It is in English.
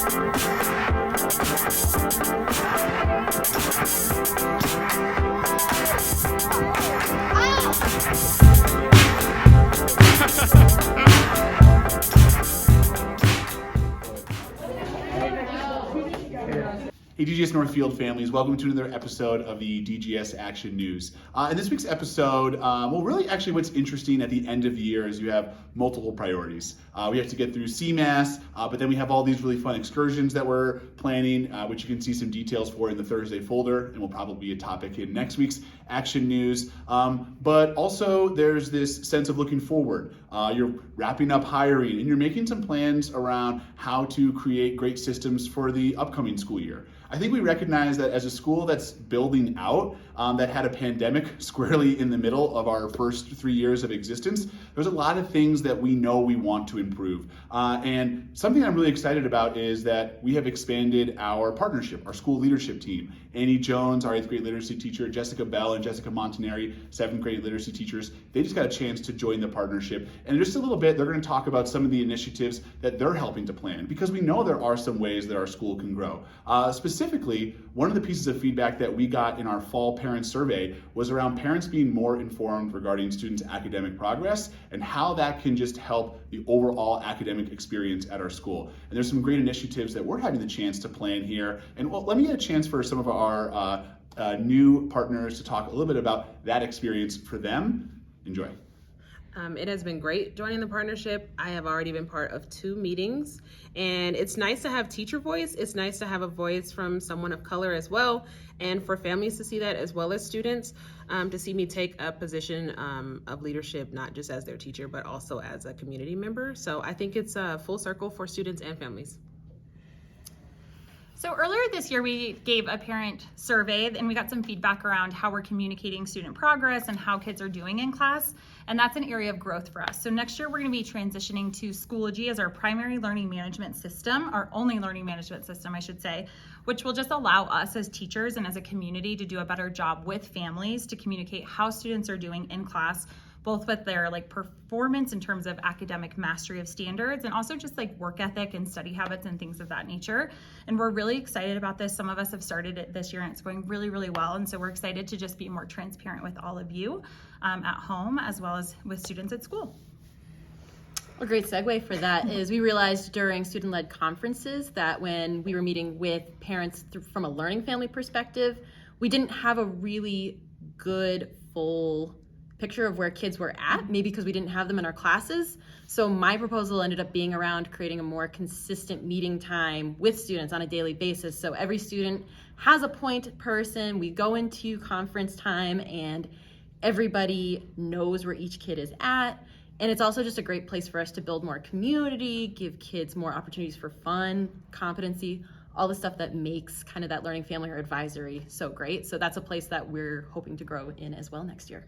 Hey DGS Northfield families, welcome to another episode of the DGS Action News. In this week's episode, really actually what's interesting at the end of the year is you have multiple priorities. We have to get through CMAS, but then we have all these really fun excursions that we're planning, which you can see some details for in the Thursday folder, and will probably be a topic in next week's Action News. But also there's this sense of looking forward. You're wrapping up hiring and you're making some plans around how to create great systems for the upcoming school year. I think we recognize that as a school that's building out, that had a pandemic squarely in the middle of our first 3 years of existence, there's a lot of things that we know we want to improve. And something I'm really excited about is that we have expanded our partnership, our school leadership team. Annie Jones, our 8th grade literacy teacher, Jessica Bell and Jessica Montanari, 7th grade literacy teachers, they just got a chance to join the partnership. And in just a little bit, they're going to talk about some of the initiatives that they're helping to plan, because we know there are some ways that our school can grow. Specifically, one of the pieces of feedback that we got in our fall parent survey was around parents being more informed regarding students' academic progress and how that can just help the overall academic experience at our school. And there's some great initiatives that we're having the chance to plan here. And let me get a chance for some of our new partners to talk a little bit about that experience for them. Enjoy. It has been great joining the partnership. I have already been part of 2 meetings, and it's nice to have teacher voice. It's nice to have a voice from someone of color as well, and for families to see that as well as students, to see me take a position of leadership, not just as their teacher, but also as a community member. So I think it's a full circle for students and families. So earlier this year, we gave a parent survey and we got some feedback around how we're communicating student progress and how kids are doing in class. And that's an area of growth for us. So next year, we're going to be transitioning to Schoology as our primary learning management system, our only learning management system, I should say, which will just allow us as teachers and as a community to do a better job with families to communicate how students are doing in class, both with their performance in terms of academic mastery of standards and also just work ethic and study habits and things of that nature. And we're really excited about this. Some of us have started it this year and it's going really, really well. And so we're excited to just be more transparent with all of you at home as well as with students at school. A great segue for that is we realized during student-led conferences that when we were meeting with parents from a learning family perspective, we didn't have a really good full picture of where kids were at, maybe because we didn't have them in our classes. So my proposal ended up being around creating a more consistent meeting time with students on a daily basis. So every student has a point person, we go into conference time and everybody knows where each kid is at. And it's also just a great place for us to build more community, give kids more opportunities for fun, competency, all the stuff that makes kind of that learning family or advisory so great. So that's a place that we're hoping to grow in as well next year.